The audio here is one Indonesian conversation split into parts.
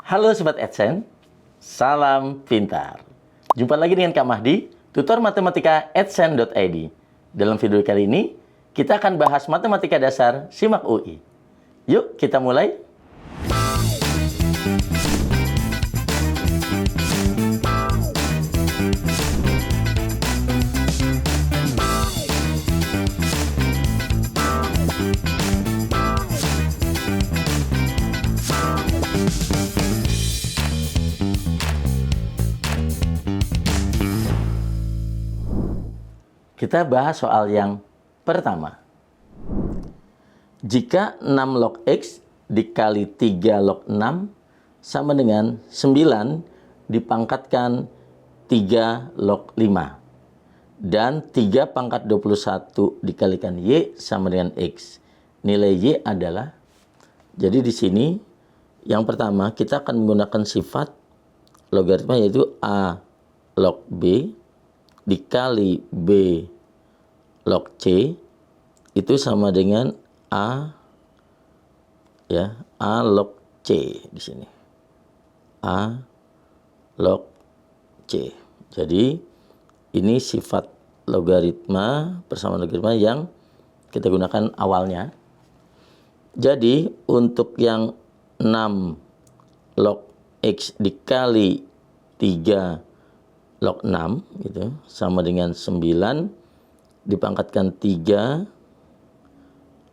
Halo Sobat AdSense, salam pintar. Jumpa lagi dengan Kak Mahdi, tutor matematika adsense.id. Dalam video kali ini, kita akan bahas matematika dasar SIMAK UI. Yuk kita mulai. Kita bahas soal yang pertama. Jika 6 log X dikali 3 log 6 sama dengan 9 dipangkatkan 3 log 5. Dan 3 pangkat 21 dikalikan Y sama dengan X. Nilai Y adalah, jadi di sini yang pertama kita akan menggunakan sifat logaritma yaitu A log B dikali B log C itu sama dengan A log C di sini. A log C. Jadi ini sifat logaritma, persamaan logaritma yang kita gunakan awalnya. Jadi untuk yang 6 log X dikali 3 log 6 gitu sama dengan 9 dipangkatkan 3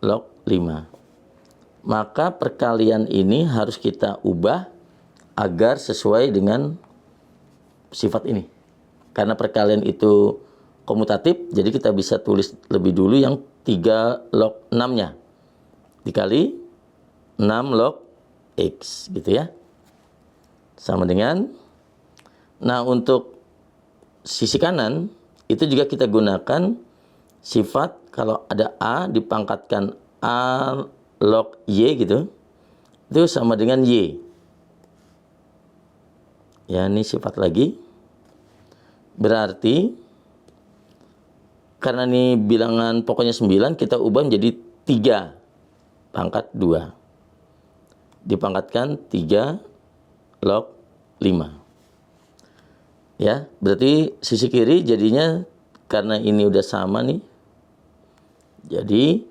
log 5. Maka perkalian ini harus kita ubah agar sesuai dengan sifat ini. Karena perkalian itu komutatif, jadi kita bisa tulis lebih dulu yang 3 log 6-nya dikali 6 log X gitu ya. Sama dengan, nah untuk sisi kanan itu juga kita gunakan sifat kalau ada A dipangkatkan A log Y gitu, itu sama dengan Y. Ya, ini sifat lagi. Berarti karena ini bilangan pokoknya 9, kita ubah menjadi 3 pangkat 2. Dipangkatkan 3 log 5. Ya, berarti sisi kiri jadinya karena ini udah sama nih. Jadi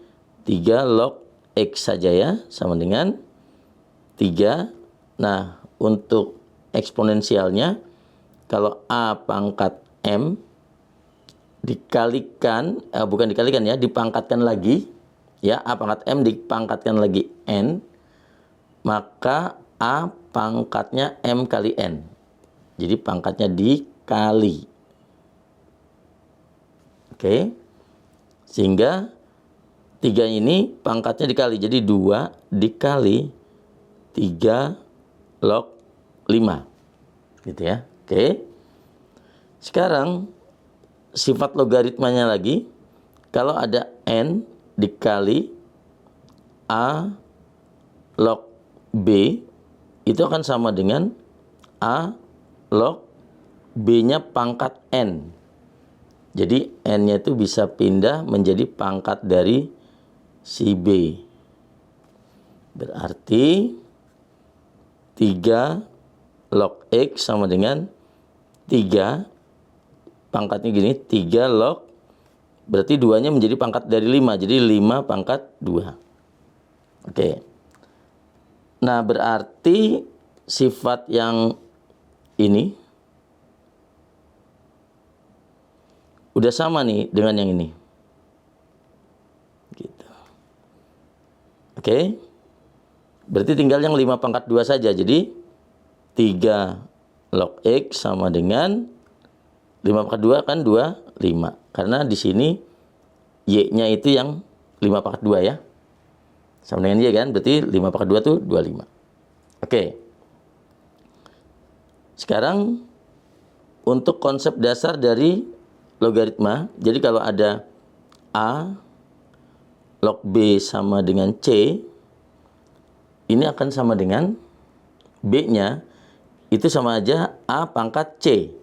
3 log X saja ya, sama dengan 3. Nah, untuk eksponensialnya kalau A pangkat M dikalikan, bukan dikalikan ya, dipangkatkan lagi. Ya, A pangkat M dipangkatkan lagi N, maka A pangkatnya M kali N. Jadi pangkatnya dikali. Oke. Sehingga 3 ini pangkatnya dikali. Jadi 2 dikali 3 log 5. Gitu ya. Oke. Sekarang sifat logaritmanya lagi. Kalau ada N dikali A log B itu akan sama dengan A log B-nya pangkat N. Jadi N-nya itu bisa pindah menjadi pangkat dari si B. Berarti 3 log X sama dengan 3 pangkatnya gini, 3 log, berarti 2-nya menjadi pangkat dari 5. Jadi 5 pangkat 2. Oke. Nah, berarti sifat yang ini udah sama nih dengan yang ini. Gitu. Oke. Berarti tinggal yang 5 pangkat 2 saja. Jadi 3 log X sama dengan 5 pangkat 2 kan 2, 5. Karena di sini Y-nya itu yang 5 pangkat 2 ya. Sama dengan Y kan, berarti 5 pangkat 2 itu 25. Oke. Sekarang untuk konsep dasar dari logaritma, jadi kalau ada A log B sama dengan C, ini akan sama dengan B-nya itu sama aja A pangkat C.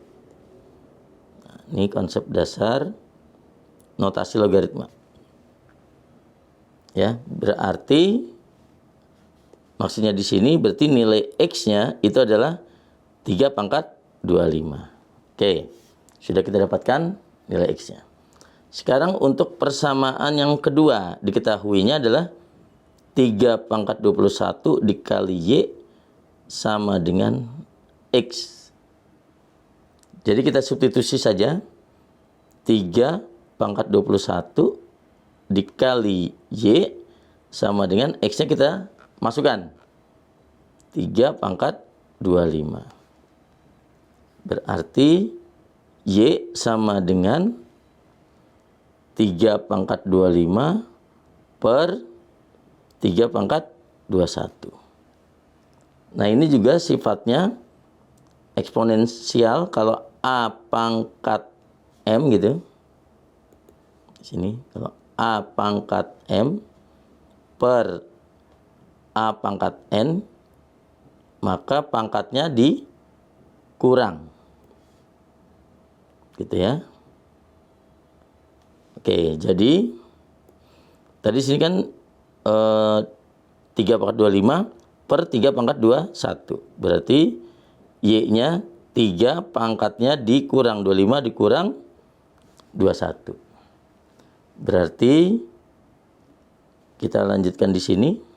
Nah, ini konsep dasar notasi logaritma. Ya, berarti Maksudnya di sini berarti nilai X-nya itu adalah 3 pangkat 25. Oke, sudah kita dapatkan nilai X-nya. Sekarang untuk persamaan yang kedua diketahuinya adalah 3 pangkat 21 dikali Y sama dengan X. Jadi kita substitusi saja 3 pangkat 21 dikali Y sama dengan X-nya kita masukkan 3 pangkat 25. Berarti Y sama dengan 3 pangkat 25 per 3 pangkat 21. Nah ini juga sifatnya eksponensial. Kalau A pangkat M gitu. Di sini kalau A pangkat M per A pangkat N, maka pangkatnya dikurang. Gitu ya. Oke, jadi tadi sini kan 3 pangkat 25 per 3 pangkat 21. Berarti Y-nya 3 pangkatnya dikurang 25 dikurang 21. Berarti kita lanjutkan di sini.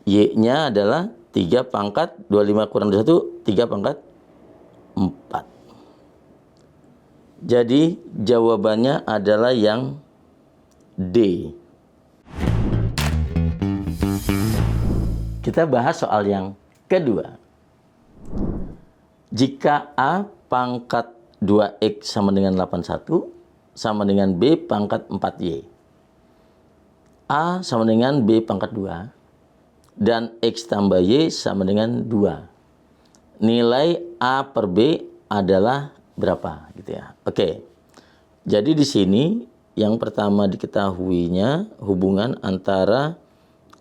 Y-nya adalah 3 pangkat 25 kurang 21, 3 pangkat 4. Jadi jawabannya adalah yang D. Kita bahas soal yang kedua. Jika A pangkat 2X sama dengan 81 sama dengan B pangkat 4Y. A sama dengan B pangkat 2 dan X tambah Y sama dengan 2. Nilai A per B adalah berapa gitu ya. Oke. Jadi di sini yang pertama diketahuinya hubungan antara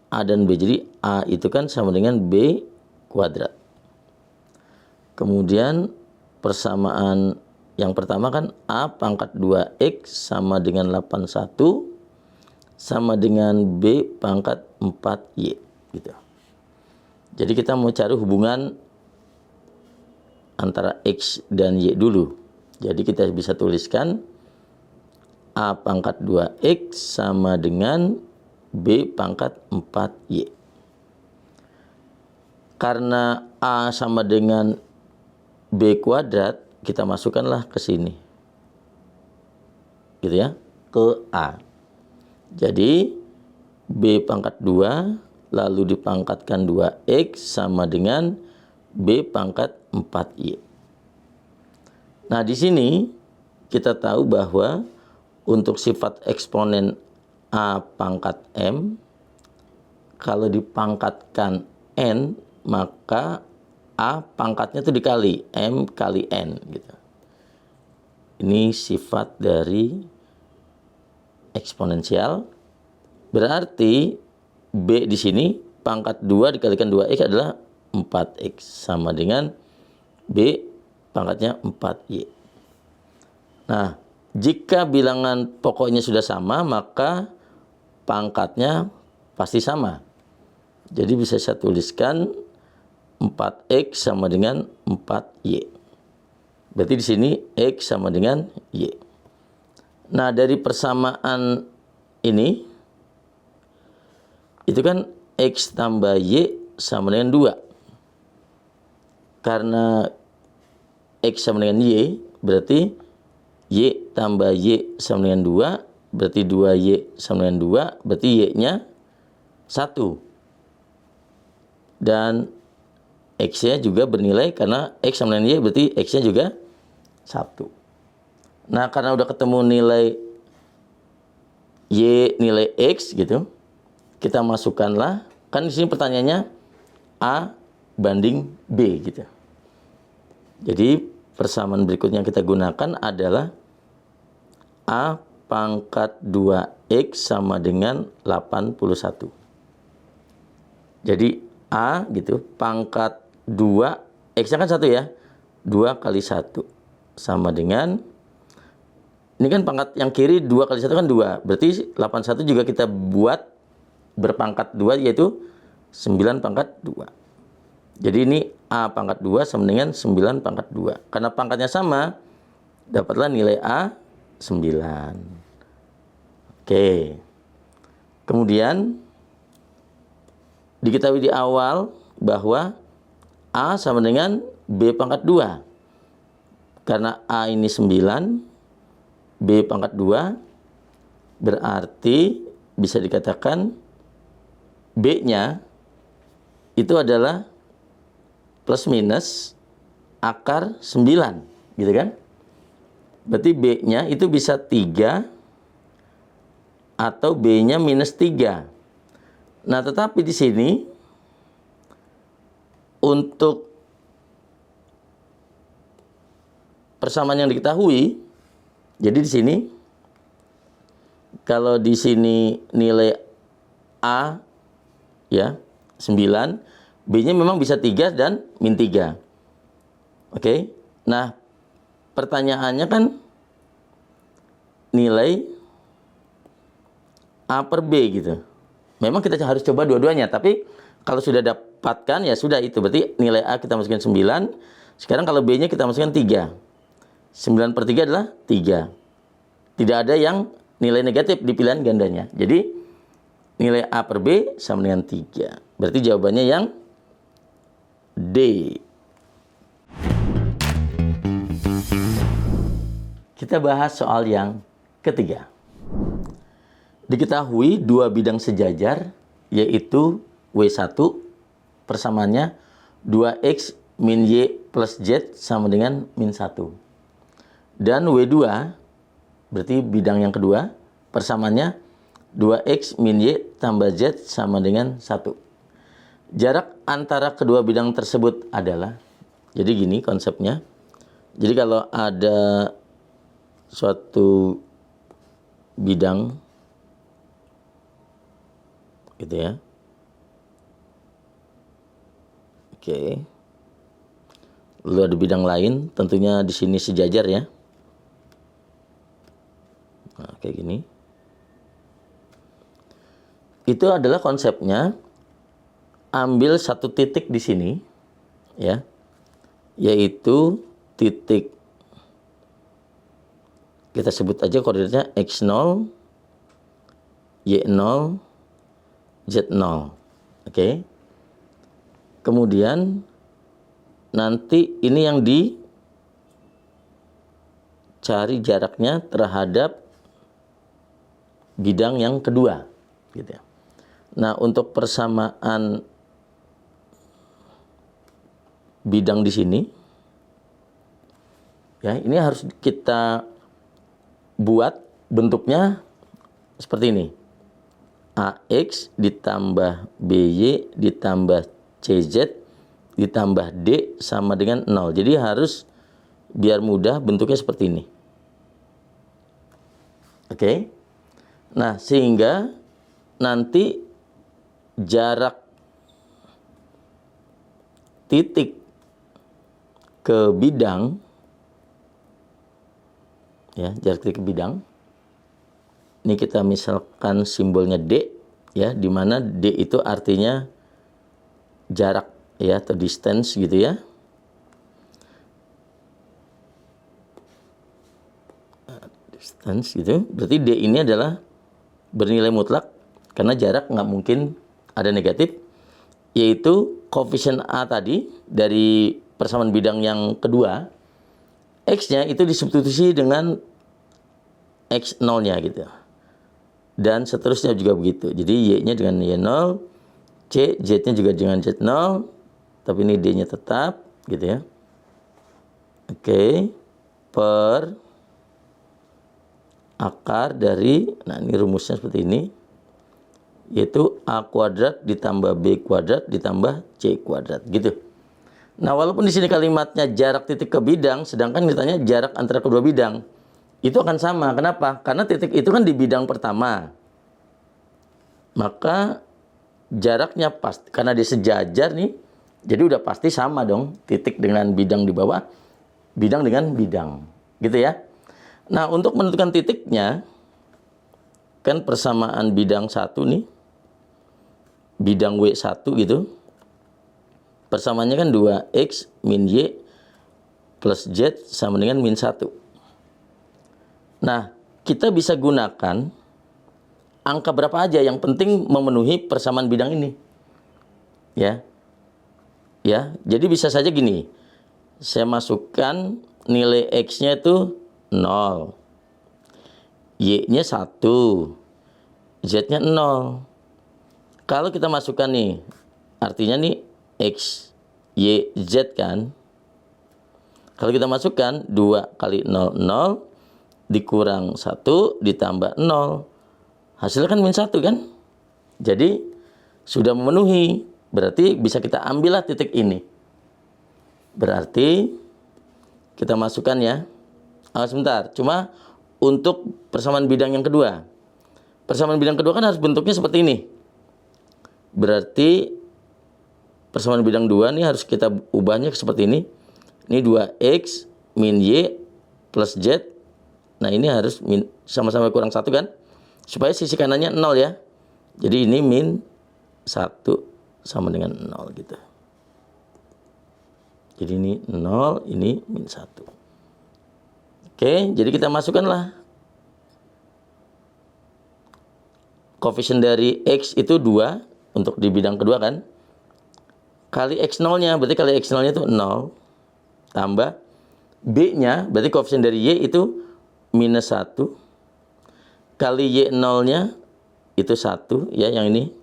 A dan B. Jadi A itu kan sama dengan B kuadrat. Kemudian persamaan yang pertama kan A pangkat 2X sama dengan 81 sama dengan B pangkat 4Y gitu. Jadi kita mau cari hubungan antara X dan Y dulu. Jadi kita bisa tuliskan A pangkat 2X sama dengan B pangkat 4Y. Karena A sama dengan B kuadrat, kita masukkanlah ke sini. Gitu ya, ke A. Jadi B pangkat 2 lalu dipangkatkan 2X sama dengan B pangkat 4Y. Nah, di sini kita tahu bahwa untuk sifat eksponen A pangkat M, kalau dipangkatkan N, maka A pangkatnya itu dikali M kali N gitu. Ini sifat dari eksponensial. Berarti B di sini pangkat 2 dikalikan 2X adalah 4X sama dengan B pangkatnya 4Y. Nah, jika bilangan pokoknya sudah sama, maka pangkatnya pasti sama. Jadi bisa saya tuliskan 4X sama dengan 4Y. Berarti di sini X sama dengan Y. Nah, dari persamaan ini, itu kan X tambah Y sama dengan 2. Karena X sama dengan Y, berarti Y tambah Y sama dengan 2, berarti 2Y sama dengan 2, berarti Y-nya 1. Dan X-nya juga bernilai karena X sama dengan Y, berarti X-nya juga 1. Nah, karena udah ketemu nilai Y, nilai X gitu, kita masukkanlah, kan di sini pertanyaannya A banding B gitu. Jadi persamaan berikutnya yang kita gunakan adalah A pangkat 2X sama dengan 81. Jadi A gitu, pangkat 2, X-nya kan 1 ya, 2 kali 1 sama dengan, ini kan pangkat yang kiri 2 kali 1 kan 2, berarti 81 juga kita buat berpangkat 2 yaitu 9 pangkat 2. Jadi ini A pangkat 2 sama dengan 9 pangkat 2. Karena pangkatnya sama, dapatlah nilai A 9. Oke. Kemudian diketahui di awal bahwa A sama dengan B pangkat 2. Karena A ini 9, B pangkat 2, berarti bisa dikatakan B-nya itu adalah plus minus akar 9, gitu kan? Berarti B-nya itu bisa 3 atau B-nya minus 3. Nah, tetapi di sini untuk persamaan yang diketahui, jadi di sini kalau di sini nilai A ya 9, B-nya memang bisa 3 dan min 3. Oke. Nah, pertanyaannya kan nilai A per B gitu. Memang kita harus coba dua-duanya, tapi kalau sudah dapatkan ya sudah, itu berarti nilai A kita masukkan 9. Sekarang kalau B-nya kita masukkan 3. 9 per 3 adalah 3. Tidak ada yang nilai negatif di pilihan gandanya. Jadi nilai A per B sama dengan 3. Berarti jawabannya yang D. Kita bahas soal yang ketiga. Diketahui dua bidang sejajar, yaitu W1 persamaannya 2X min Y plus Z sama dengan min 1. Dan W2, berarti bidang yang kedua, persamaannya 2X min Y tambah Z sama dengan 1. Jarak antara kedua bidang tersebut adalah, jadi gini konsepnya. Jadi kalau ada suatu bidang gitu ya. Oke. Lalu ada bidang lain, tentunya di sini sejajar ya. Nah, kayak gini. Itu adalah konsepnya, ambil satu titik di sini ya. Yaitu titik, kita sebut aja koordinatnya X0, Y0, Z0. Oke. Kemudian nanti ini yang dicari jaraknya terhadap bidang yang kedua, gitu ya. Nah, untuk persamaan bidang di sini ya, ini harus kita buat bentuknya seperti ini. AX ditambah BY ditambah CZ ditambah D sama dengan 0. Jadi harus biar mudah bentuknya seperti ini. Oke. Nah, sehingga nanti jarak titik ke bidang ya, jarak titik ke bidang. Ini kita misalkan simbolnya D ya, di mana D itu artinya jarak ya, atau distance gitu ya. Distance gitu. Berarti D ini adalah bernilai mutlak karena jarak nggak mungkin ada negatif, yaitu koefisien A tadi dari persamaan bidang yang kedua, X-nya itu disubstitusi dengan X0-nya gitu. Dan seterusnya juga begitu. Jadi Y-nya dengan Y0, C, Z-nya juga dengan Z0, tapi ini D-nya tetap gitu ya. Oke, per akar dari, nah ini rumusnya seperti ini, yaitu A kuadrat ditambah B kuadrat ditambah C kuadrat gitu. Nah, walaupun di sini kalimatnya jarak titik ke bidang, sedangkan ditanya jarak antara kedua bidang, itu akan sama. Kenapa? Karena titik itu kan di bidang pertama. Maka jaraknya pasti, karena dia sejajar nih, jadi udah pasti sama dong, titik dengan bidang di bawah, bidang dengan bidang, gitu ya. Nah, untuk menentukan titiknya, kan persamaan bidang satu nih, bidang W1 gitu. Persamaannya kan 2X min Y plus Z sama dengan min 1. Nah, kita bisa gunakan angka berapa aja yang penting memenuhi persamaan bidang ini. Ya. Ya, jadi bisa saja gini. Saya masukkan nilai X-nya itu 0. Y-nya 1. Z-nya 0. Kalau kita masukkan nih, artinya nih X, Y, Z kan. Kalau kita masukkan 2 kali 0, 0. Dikurang 1 ditambah 0. Hasilnya kan min 1 kan. Jadi sudah memenuhi. Berarti bisa kita ambillah titik ini. Berarti kita masukkan ya. Sebentar, cuma untuk persamaan bidang yang kedua. Persamaan bidang kedua kan harus bentuknya seperti ini. Berarti persamaan bidang 2 nih harus kita ubahnya seperti ini. Ini 2X min Y plus Z. Nah ini harus sama-sama kurang 1 kan. Supaya sisi kanannya 0 ya. Jadi ini min 1 sama dengan 0 gitu. Jadi ini 0, ini min 1. Oke, jadi kita masukkanlah. Koefisien dari X itu 2 untuk di bidang kedua kan. Kali X0-nya, berarti kali X0-nya itu 0. Tambah B-nya, berarti koefisien dari Y itu minus 1. Kali Y0-nya itu 1 ya, yang ini.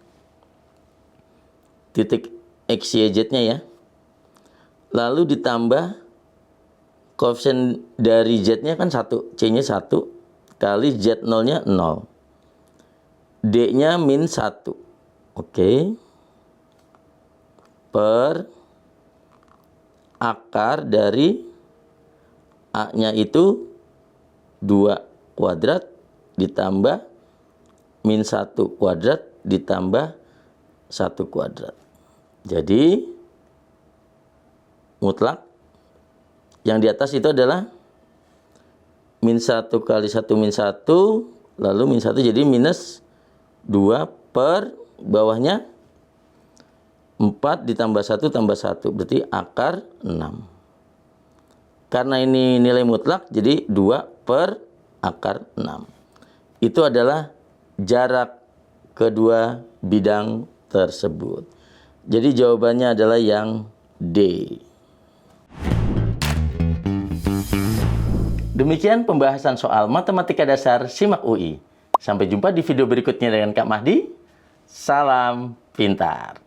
Titik X, Y, Z-nya ya. Lalu ditambah koefisien dari Z-nya kan 1. C-nya 1. Kali Z0-nya 0. D-nya min 1. Oke. Per akar dari A-nya itu 2 kuadrat ditambah min 1 kuadrat ditambah 1 kuadrat. Jadi mutlak yang di atas itu adalah min 1 kali 1 min 1, lalu min 1 jadi minus 2 per bawahnya 4 ditambah 1 tambah 1, berarti akar 6. Karena ini nilai mutlak, jadi 2 per akar 6. Itu adalah jarak kedua bidang tersebut. Jadi jawabannya adalah yang D. Demikian pembahasan soal matematika dasar SIMAK UI. Sampai jumpa di video berikutnya dengan Kak Mahdi. Salam pintar.